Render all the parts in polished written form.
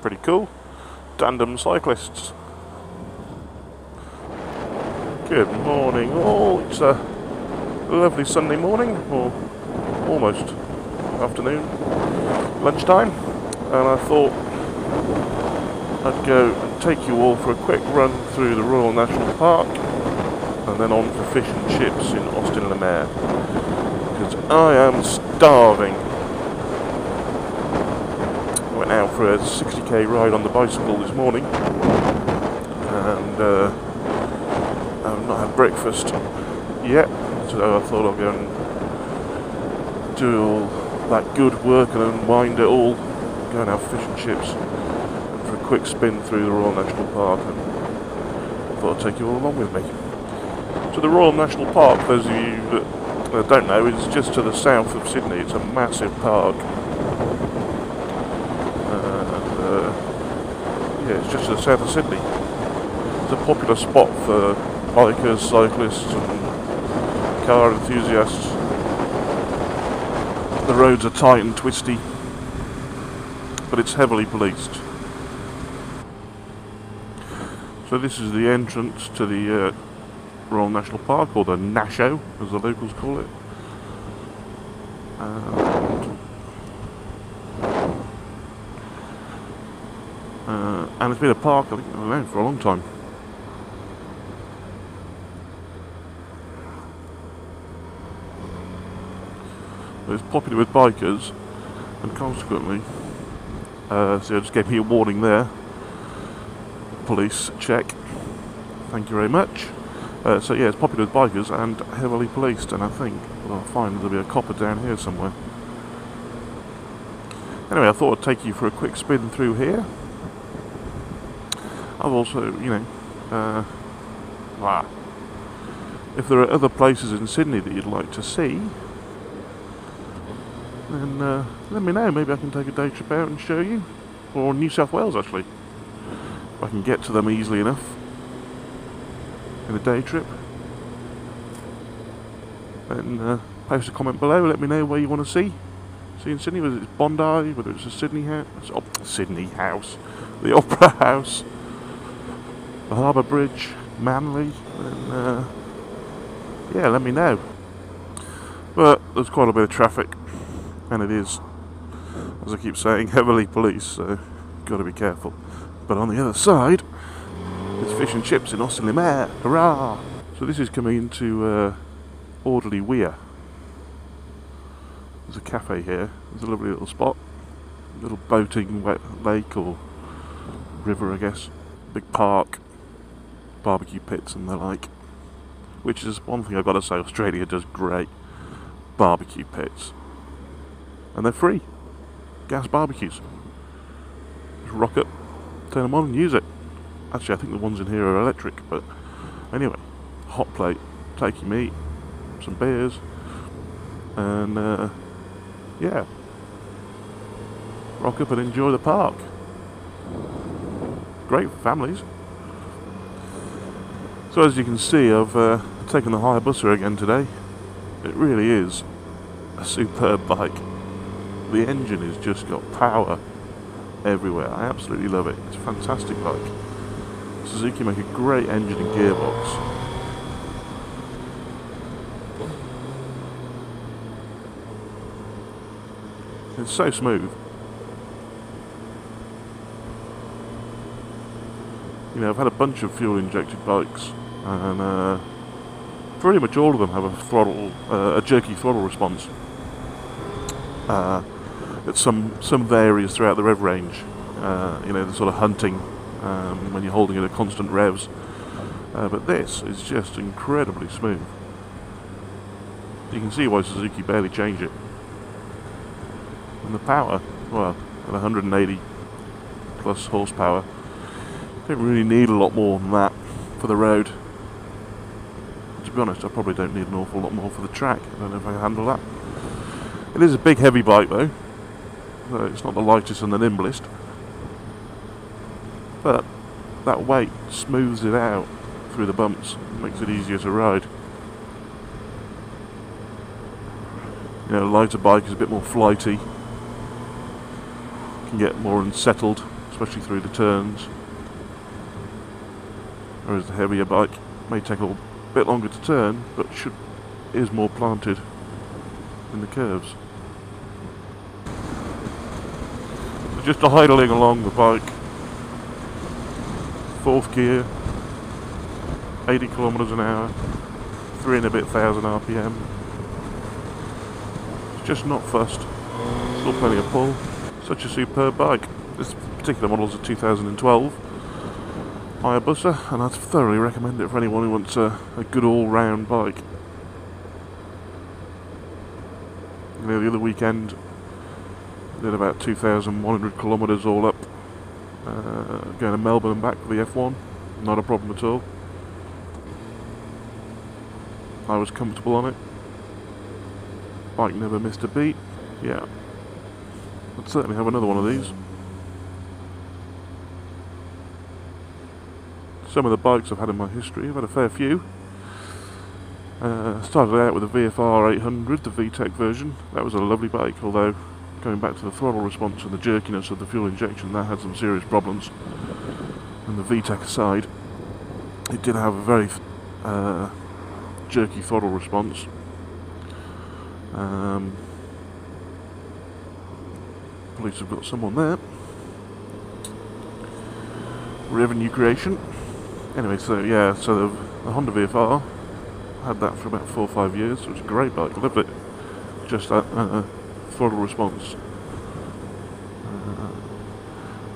Pretty cool. Tandem cyclists. Good morning all. It's a lovely Sunday morning, or almost afternoon, lunchtime, and I thought I'd go and take you all for a quick run through the Royal National Park and then on for fish and chips in Austin-le-Maire, because I am starving. I went out for a 60k ride on the bicycle this morning and I've not had breakfast yet, so I thought I'll go and do all that good work and unwind it all, go and have fish and chips and for a quick spin through the Royal National Park, and I thought I'd take you all along with me. So the Royal National Park, those of you that don't know, is just to the south of Sydney. It's a massive park. Yeah, it's just to the south of Sydney. It's a popular spot for bikers, cyclists and car enthusiasts. The roads are tight and twisty, but it's heavily policed. So this is the entrance to the Royal National Park, or the Nasho as the locals call it. And it's been a park, I don't know, for a long time. But it's popular with bikers, and consequently, so I just gave me a warning there. Police check. Thank you very much. So yeah, it's popular with bikers and heavily policed, and I think I'll find there'll be a copper down here somewhere. Anyway, I thought I'd take you for a quick spin through here. I've also, if there are other places in Sydney that you'd like to see, then let me know. Maybe I can take a day trip out and show you. Or New South Wales, actually. If I can get to them easily enough in a day trip. Then post a comment below, let me know where you want to see in Sydney, whether it's Bondi, whether it's a Sydney House, the Opera House, the Harbour Bridge, Manly, and yeah, let me know. But there's quite a bit of traffic, and it is, as I keep saying, heavily policed, so got to be careful. But on the other side, it's fish and chips in Austin-le-Maire, hurrah! So this is coming into Audley Weir. There's a cafe here. There's a lovely little spot, a little boating lake or river, I guess. Big park, barbecue pits and the like. Which is one thing I've got to say, Australia does great. Barbecue pits. And they're free. Gas barbecues. Just rock up, turn them on and use it. Actually, I think the ones in here are electric, but anyway. Hot plate, take your meat, some beers, and yeah. Rock up and enjoy the park. Great for families. So as you can see, I've taken the Hayabusa again today. It really is a superb bike. The engine has just got power everywhere. I absolutely love it. It's a fantastic bike. Suzuki make a great engine and gearbox. It's so smooth. You know, I've had a bunch of fuel-injected bikes, and pretty much all of them have a jerky throttle response. It some varies throughout the rev range. You know, the sort of hunting when you're holding it at constant revs. But this is just incredibly smooth. You can see why Suzuki barely changed it. And the power, well, at 180 plus horsepower. Don't really need a lot more than that for the road. To be honest, I probably don't need an awful lot more for the track. I don't know if I can handle that. It is a big heavy bike though, so it's not the lightest and the nimblest. But that weight smooths it out through the bumps, makes it easier to ride. You know, a lighter bike is a bit more flighty, can get more unsettled especially through the turns. Whereas the heavier bike may take a little bit longer to turn, but is more planted in the curves. So just idling along the bike, 4th gear, 80 kilometers an hour, 3 and a bit thousand RPM. It's just not fussed. Still plenty of pull. Such a superb bike. This particular model is a 2012 Hayabusa, and I'd thoroughly recommend it for anyone who wants a good all-round bike. You know, the other weekend I did about 2,100 kilometres all up, going to Melbourne and back for the F1. Not a problem at all. I was comfortable on it. Bike never missed a beat. Yeah, I'd certainly have another one of these. Some of the bikes I've had in my history, I've had a fair few. Started out with a VFR 800, the VTEC version. That was a lovely bike, although going back to the throttle response and the jerkiness of the fuel injection, that had some serious problems. And the VTEC aside, it did have a very jerky throttle response. Police have got someone there. Revenue creation. Anyway, so yeah, so the Honda VFR, had that for about 4 or 5 years. It was a great bike, I loved it. Just that throttle response.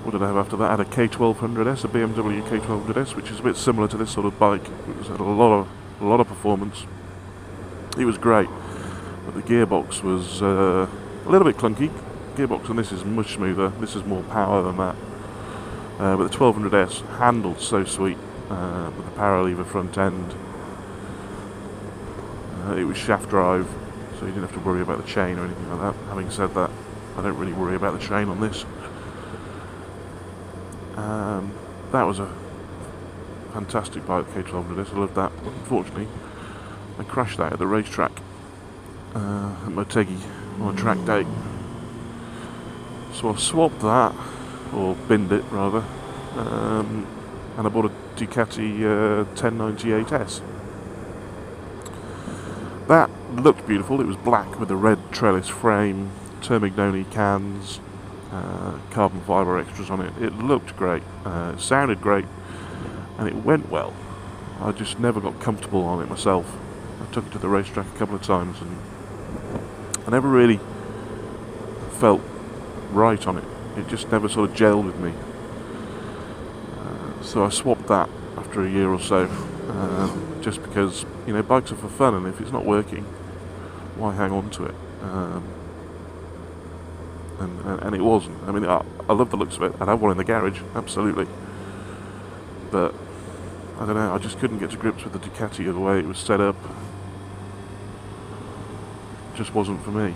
What did I have after that? I had a K1200S, a BMW K1200S, which is a bit similar to this sort of bike. It had a lot of performance. It was great, but the gearbox was a little bit clunky. Gearbox on this is much smoother. This is more power than that. But the 1200S handled so sweet with the power lever front end. It was shaft drive, so you didn't have to worry about the chain or anything like that. Having said that, I don't really worry about the chain on this. That was a fantastic bike, the K1200S. I loved that. Unfortunately, I crashed that at the racetrack at Motegi on a track day. So I swapped that, or binned it rather, and I bought a Ducati 1098S. That looked beautiful. It was black with a red trellis frame, Termignoni cans, carbon fibre extras on it. It looked great, it sounded great, and it went well. I just never got comfortable on it myself. I took it to the racetrack a couple of times and I never really felt right on it. It just never sort of gelled with me. So I swapped that after a year or so, just because, you know, bikes are for fun, and if it's not working, why hang on to it? And it wasn't. I mean, I love the looks of it. I'd have one in the garage, absolutely. But I don't know, I just couldn't get to grips with the Ducati the way it was set up. It just wasn't for me.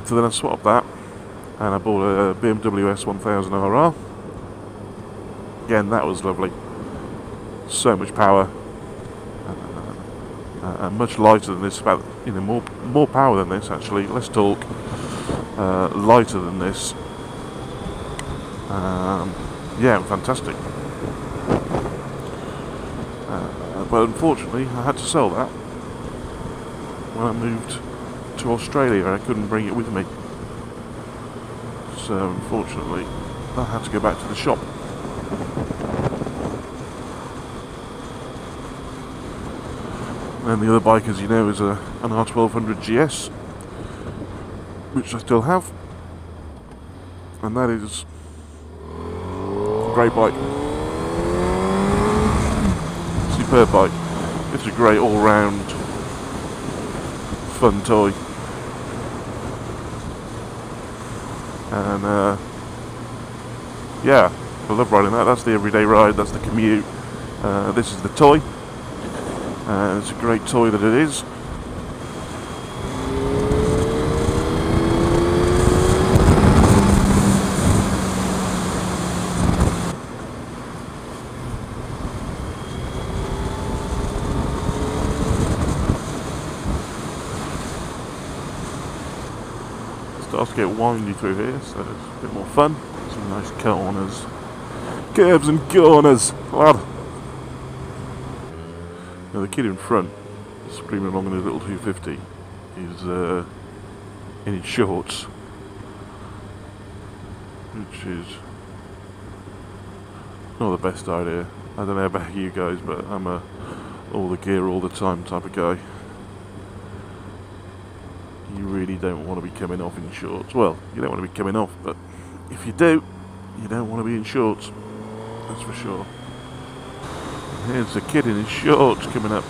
So then I swapped that, and I bought a BMW S1000RR. Again, that was lovely. So much power, much lighter than this. About, you know, more power than this actually. Less torque, lighter than this. Yeah, fantastic. But unfortunately, I had to sell that when I moved to Australia. I couldn't bring it with me, so unfortunately I had to go back to the shop. And the other bike, as you know, is an R1200 GS, which I still have, and that is a great bike. Superb bike. It's a great all-round fun toy. And yeah, I love riding that. That's the everyday ride, that's the commute. This is the toy. It's a great toy that it is. Starts to get windy through here, so it's a bit more fun. Some nice corners. Curves and corners, lad! Now the kid in front, screaming along in his little 250, is in his shorts, which is not the best idea. I don't know about you guys, but I'm a all the gear all the time type of guy. You really don't want to be coming off in shorts. Well, you don't want to be coming off, but if you do, you don't want to be in shorts. That's for sure. Here's the kid in his shorts coming up.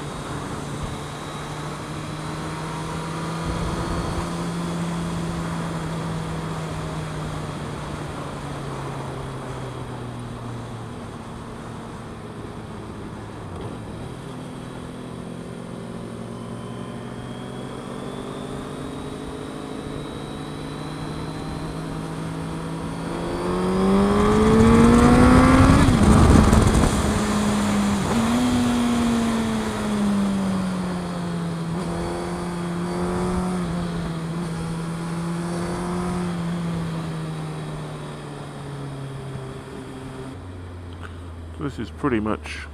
This is pretty much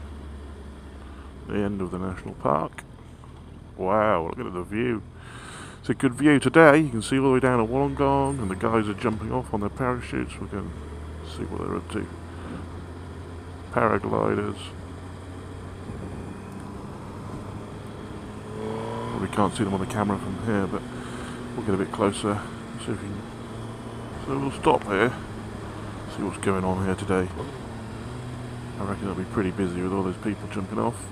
the end of the national park. Wow, look at the view. It's a good view today. You can see all the way down to Wollongong, and the guys are jumping off on their parachutes. We're going to see what they're up to. Paragliders. We can't see them on the camera from here, but we'll get a bit closer. See if we can. So we'll stop here, see what's going on here today. I reckon it'll be pretty busy with all those people jumping off.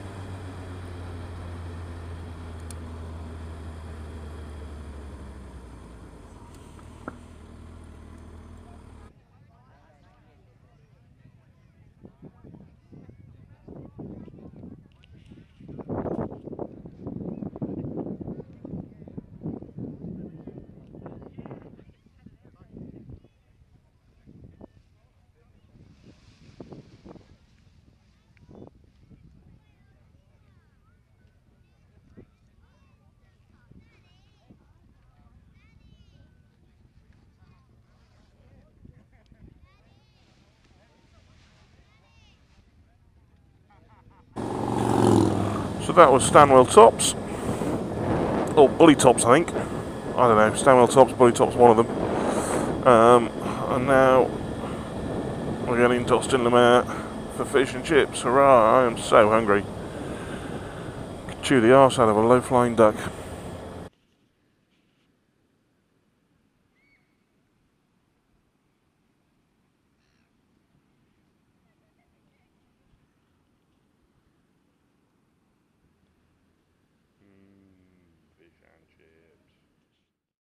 So that was Stanwell Tops, or Bully Tops I think, I don't know, Stanwell Tops, Bully Tops, one of them, and now we're going into Austin-le-Maire for fish and chips. Hurrah, I am so hungry, could chew the arse out of a low-flying duck.